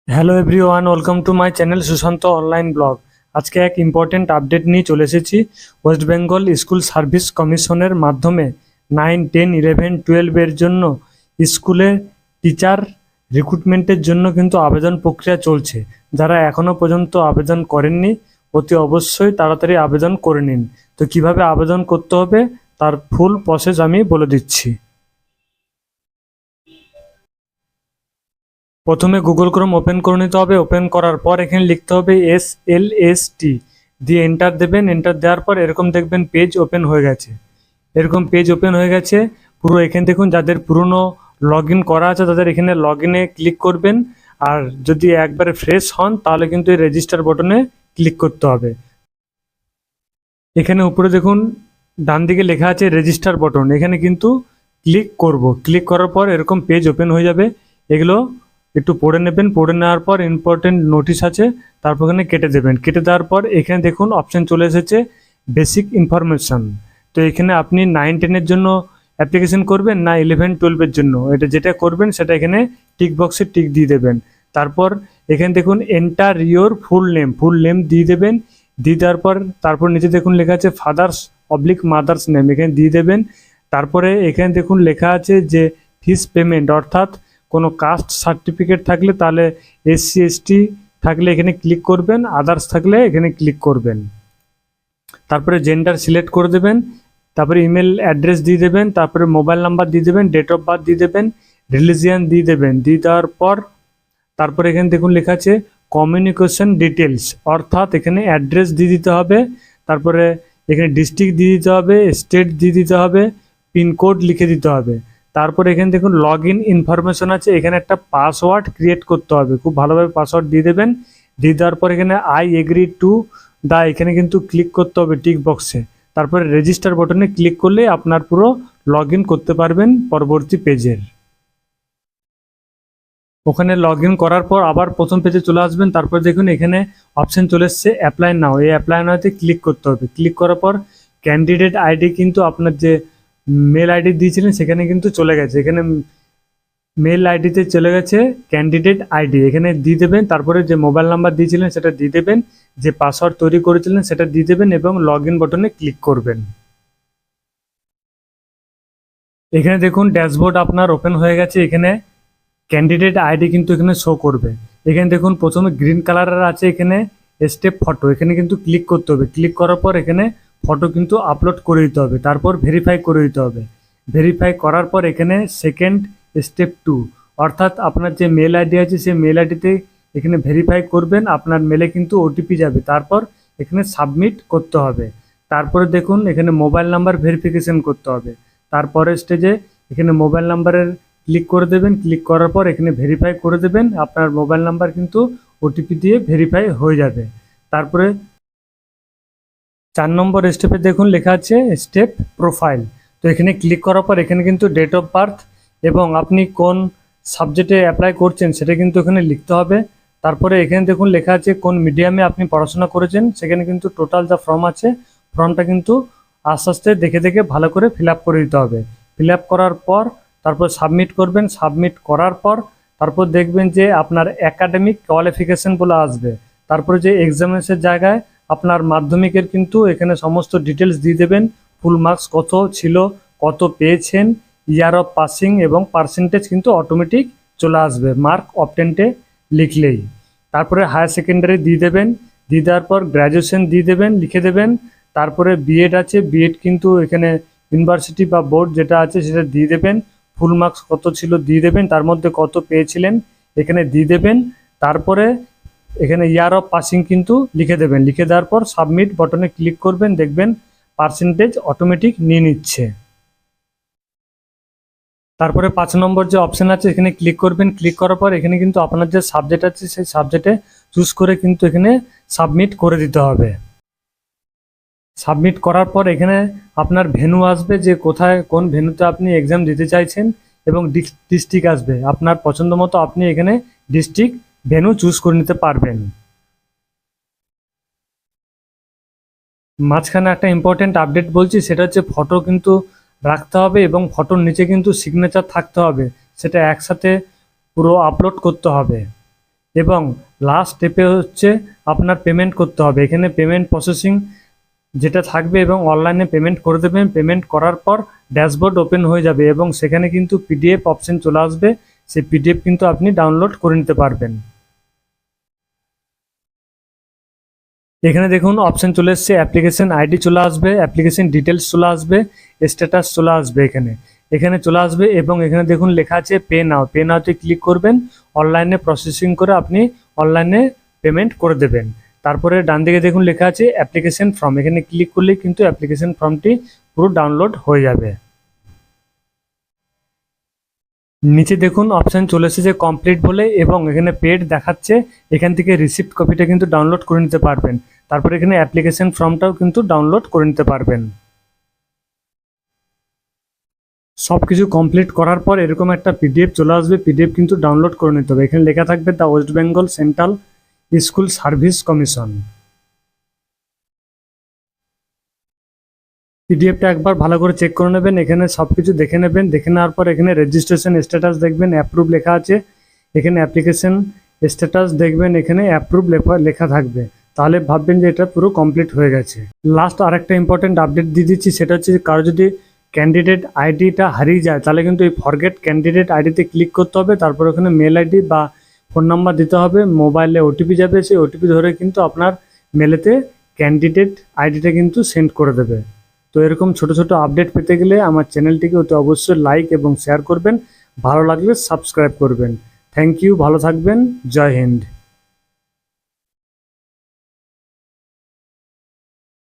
Hello everyone, welcome to my channel Sushant online blog. আজকে এক important update নিয়ে চলে এসেছি। ওয়েস্ট বেঙ্গল স্কুল সার্ভিস কমিশনের মাধ্যমে 9, 10, 11, 12-এর জন্য স্কুলে টিচার রিক্রুটমেন্টের জন্য কিন্তু আবেদন প্রক্রিয়া চলছে। যারা এখনও পর্যন্ত আবেদন করেননি অতি অবশ্যই তাড়াতাড়ি আবেদন করে নিন। তো কিভাবে আবেদন করতে হবে তার ফুল প্রসেস আমি বলে দিচ্ছি। প্রথমে গুগল ক্রোম ওপেন করে নিতে হবে। ওপেন করার পর এখানে লিখতে হবে SLST দিয়ে এন্টার দেবেন। এন্টার দেওয়ার পর এরকম দেখবেন পেজ ওপেন হয়ে গেছে। এরকম পেজ ওপেন হয়ে গেছে পুরো। এখানে দেখুন যাদের পুরনো লগ ইন করা আছে তাদের এখানে লগ ইনে ক্লিক করবেন। আর যদি একবারে ফ্রেশ হন তাহলে কিন্তু এই রেজিস্টার বটনে ক্লিক করতে হবে। এখানে উপরে দেখুন ডান দিকে লেখা আছে রেজিস্টার বটন, এখানে কিন্তু ক্লিক করব। ক্লিক করার পর এরকম পেজ ওপেন হয়ে যাবে। এগুলো একটু পড়ে নেবেন। পড়ে নেওয়ার পর ইম্পর্টেন্ট নোটিশ আছে, তারপর এখানে কেটে দেবেন। কেটে দেওয়ার পর এখানে দেখুন অপশান চলে এসেছে বেসিক ইনফরমেশান। তো এখানে আপনি 9, 10-এর জন্য অ্যাপ্লিকেশন করবেন না 11, 12-এর জন্য, এটা যেটা করবেন সেটা এখানে টিক বক্সে টিক দিয়ে দেবেন। তারপর এখানে দেখুন এন্টার ইয়োর ফুল নেম দিয়ে দেবেন। দিয়ে দেওয়ার পর তারপর নিচে দেখুন লেখা আছে ফাদার্স/মাদার্স নেম, এখানে দিয়ে দেবেন। তারপরে এখানে দেখুন লেখা আছে যে ফিস পেমেন্ট, অর্থাৎ কোনো কাস্ট সার্টিফিকেট থাকলে তাহলে SC/ST থাকলে এখানে ক্লিক করবেন, আদার্স থাকলে এখানে ক্লিক করবেন। তারপরে জেন্ডার সিলেক্ট করে দেবেন। তারপরে ইমেল অ্যাড্রেস দিয়ে দেবেন। তারপরে মোবাইল নাম্বার দিয়ে দেবেন। ডেট অফ বার্থ দিয়ে দেবেন। রিলিজিয়ান দিয়ে দেবেন। দিয়ে দেওয়ার পর তারপরে এখানে দেখুন লেখা আছে কমিউনিকেশন ডিটেলস, অর্থাৎ এখানে অ্যাড্রেস দিয়ে দিতে হবে। তারপরে এখানে ডিস্ট্রিক্ট দিয়ে দিতে হবে, স্টেট দিয়ে দিতে হবে, পিনকোড লিখে দিতে হবে। তারপরে এখানে দেখুন লগ ইন ইনফরমেশন আছে, এখানে একটা পাসওয়ার্ড ক্রিয়েট করতে হবে। খুব ভালোভাবে পাসওয়ার্ড দিয়ে দেবেন। দিয়ে দেওয়ার পর এখানে আই এগ্রি টু এখানে কিন্তু ক্লিক করতে হবে টিক বক্সে। তারপরে রেজিস্টার বটনে ক্লিক করলে আপনার পুরো লগ ইন করতে পারবেন পরবর্তী পেজের। ওখানে লগ ইন করার পর আবার প্রথম পেজে চলে আসবেন। তারপর দেখুন এখানে অপশন চলে এসছে অ্যাপ্লাই নাও। এই অ্যাপ্লাই নাওতে ক্লিক করতে হবে। ক্লিক করার পর ক্যান্ডিডেট আইডি কিন্তু আপনার যে মেল আইডি দিয়েছিলেন সেখানে কিন্তু চলে গেছে। এখানে মেল আইডিতে চলে গেছে ক্যান্ডিডেট আইডি, এখানে দিয়ে দেবেন। তারপরে যে মোবাইল নাম্বার দিয়েছিলেন সেটা দিয়ে দেবেন, যে পাসওয়ার্ড তৈরি করেছিলেন সেটা দিয়ে দেবেন এবং লগ ইন বটনে ক্লিক করবেন। এখানে দেখুন ড্যাশবোর্ড আপনার ওপেন হয়ে গেছে। এখানে ক্যান্ডিডেট আইডি কিন্তু এখানে শো করবে। এখানে দেখুন প্রথমে গ্রিন কালারের আছে এখানে স্টেপ ফটো, এখানে কিন্তু ক্লিক করতে হবে। ক্লিক করার পর এখানে ফটো কিন্তু আপলোড করে দিতে হবে। তারপর ভেরিফাই করে দিতে হবে। ভেরিফাই করার পর এখানে সেকেন্ড স্টেপ 2, অর্থাৎ আপনার যে মেল আইডি আছে সেই মেল আইডিতে এখানে ভেরিফাই করবেন। আপনার মেলে কিন্তু ওটিপি যাবে। তারপর এখানে সাবমিট করতে হবে। তারপরে দেখুন এখানে মোবাইল নাম্বার ভেরিফিকেশন করতে হবে। তারপরে স্টেজে এখানে মোবাইল নাম্বারের ক্লিক করে দেবেন। ক্লিক করার পর এখানে ভেরিফাই করে দেবেন। আপনার মোবাইল নাম্বার কিন্তু ওটিপি দিয়ে ভেরিফাই হয়ে যাবে। তারপরে 4 নম্বর স্টেপে দেখুন লেখা আছে স্টেপ প্রোফাইল। তো এখানে ক্লিক করার পর এখানে কিন্তু ডেট অফ বার্থ এবং আপনি কোন সাবজেক্টে অ্যাপ্লাই করছেন সেটা কিন্তু এখানে লিখতে হবে। তারপরে এখানে দেখুন লেখা আছে কোন মিডিয়ামে আপনি পড়াশোনা করেছেন, সেখানে কিন্তু টোটাল যা ফর্ম আছে ফর্মটা কিন্তু আস্তে আস্তে দেখে দেখে ভালো করে ফিল আপ করে দিতে হবে। ফিল আপ করার পর তারপর সাবমিট করবেন। সাবমিট করার পর তারপর দেখবেন যে আপনার একাডেমিক কোয়ালিফিকেশন বলে আসবে। তারপরে যে এক্সামিনেশনের জায়গায় আপনার মাধ্যমিকের কিন্তু এখানে সমস্ত ডিটেলস দিয়ে দেবেন। ফুল মার্কস কত ছিল, কত পেয়েছেন, ইয়ার অফ পাসিং এবং পার্সেন্টেজ কিন্তু অটোমেটিক চলে আসবে মার্ক অবটেন্টে লিখলেই। তারপরে হায়ার সেকেন্ডারি দিয়ে দেবেন। দিয়ে দেওয়ার পর গ্র্যাজুয়েশন দিয়ে দেবেন, লিখে দেবেন। তারপরে বিএড আছে, বিএড কিন্তু এখানে ইউনিভার্সিটি বা বোর্ড যেটা আছে সেটা দিয়ে দেবেন। ফুল মার্কস কত ছিল দিয়ে দেবেন, তার মধ্যে কত পেয়েছিলেন এখানে দিয়ে দেবেন। তারপরে এখানে ইয়ার অফ পাসিং কিন্তু লিখে দেবেন। লিখে দেওয়ার পর সাবমিট বটনে ক্লিক করবেন, দেখবেন পার্সেন্টেজ অটোমেটিক নিয়ে নিচ্ছে। তারপরে 5 নম্বর যে অপশান আছে এখানে ক্লিক করবেন। ক্লিক করার পর এখানে কিন্তু আপনার যে সাবজেক্ট আছে সেই সাবজেক্টে চুজ করে কিন্তু এখানে সাবমিট করে দিতে হবে। সাবমিট করার পর এখানে আপনার ভেন্যু আসবে, যে কোথায় কোন ভেন্যুতে আপনি এক্সাম দিতে চাইছেন, এবং ডিস্ট্রিক্ট আসবে। আপনার পছন্দ মতো আপনি এখানে ডিস্ট্রিক্ট ভেন্যু চুজ করে নিতে পারবেন। মাঝখানে একটা ইম্পর্টেন্ট আপডেট বলছি, সেটা হচ্ছে ফটো কিন্তু রাখতে হবে এবং ফটোর নিচে কিন্তু সিগনেচার থাকতে হবে। সেটা একসাথে পুরো আপলোড করতে হবে। এবং লাস্ট স্টেপে হচ্ছে আপনার পেমেন্ট করতে হবে। এখানে পেমেন্ট প্রসেসিং যেটা থাকবে এবং অনলাইনে পেমেন্ট করে দেবেন। পেমেন্ট করার পর ড্যাশবোর্ড ওপেন হয়ে যাবে এবং সেখানে কিন্তু পিডিএফ অপশন চলে আসবে। সেই পিডিএফ কিন্তু আপনি ডাউনলোড করে নিতে পারবেন। এখানে দেখুন অপশন চলে এসছে, অ্যাপ্লিকেশন আইডি চলে আসবে, অ্যাপ্লিকেশন ডিটেলস চলে আসবে, স্ট্যাটাস চলে আসবে। এখানে চলে আসবে এবং এখানে দেখুন লেখা আছে পে নাও। পে নাওতে ক্লিক করবেন, অনলাইনে প্রসেসিং করে আপনি অনলাইনে পেমেন্ট করে দেবেন। তারপরে ডান দিকে দেখুন লেখা আছে অ্যাপ্লিকেশন ফর্ম। এখানে ক্লিক করলেই কিন্তু অ্যাপ্লিকেশন ফর্মটি পুরো ডাউনলোড হয়ে যাবে। নিচে দেখুন অপশান চলে এসেছে কমপ্লিট বলে এবং এখানে পেড দেখাচ্ছে। এখান থেকে রিসিপ্ট কপিটা কিন্তু ডাউনলোড করে নিতে পারবেন। তারপর এখানে অ্যাপ্লিকেশন ফর্মটাও কিন্তু ডাউনলোড করে নিতে পারবেন। সব কিছু কমপ্লিট করার পর এরকম একটা পিডিএফ চলে আসবে। পিডিএফ কিন্তু ডাউনলোড করে নিতে হবে। এখানে লেখা থাকবে the West Bengal central school service commission. পিডিএফটা একবার ভালো করে চেক করে নেবেন। এখানে সব কিছু দেখে নেবেন। দেখে নেওয়ার পর এখানে রেজিস্ট্রেশন স্ট্যাটাস দেখবেন, অ্যাপ্রুভ লেখা আছে। এখানে অ্যাপ্লিকেশন স্ট্যাটাস দেখবেন, এখানে অ্যাপ্রুভ লেখা থাকবে। তাহলে ভাববেন যে এটা পুরো কমপ্লিট হয়ে গেছে। লাস্ট আরেকটা ইম্পর্টেন্ট আপডেট দিয়ে দিচ্ছি, সেটা হচ্ছে কারো যদি ক্যান্ডিডেট আইডিটা হারিয়ে যায় তাহলে কিন্তু এই ফরগেট ক্যান্ডিডেট আইডিতে ক্লিক করতে হবে। তারপর ওখানে মেল আইডি বা ফোন নাম্বার দিতে হবে। মোবাইলে ওটিপি যাবে, সেই ওটিপি ধরে কিন্তু আপনার মেলেতে ক্যান্ডিডেট আইডিটা কিন্তু সেন্ড করে দেবে। তো এরকম ছোট ছোট আপডেট পেতে গেলে আমার চ্যানেলটিকে অতি অবশ্যই লাইক এবং শেয়ার করবেন। ভালো লাগলে সাবস্ক্রাইব করবেন। থ্যাংক ইউ, ভালো থাকবেন, জয় হিন্দ।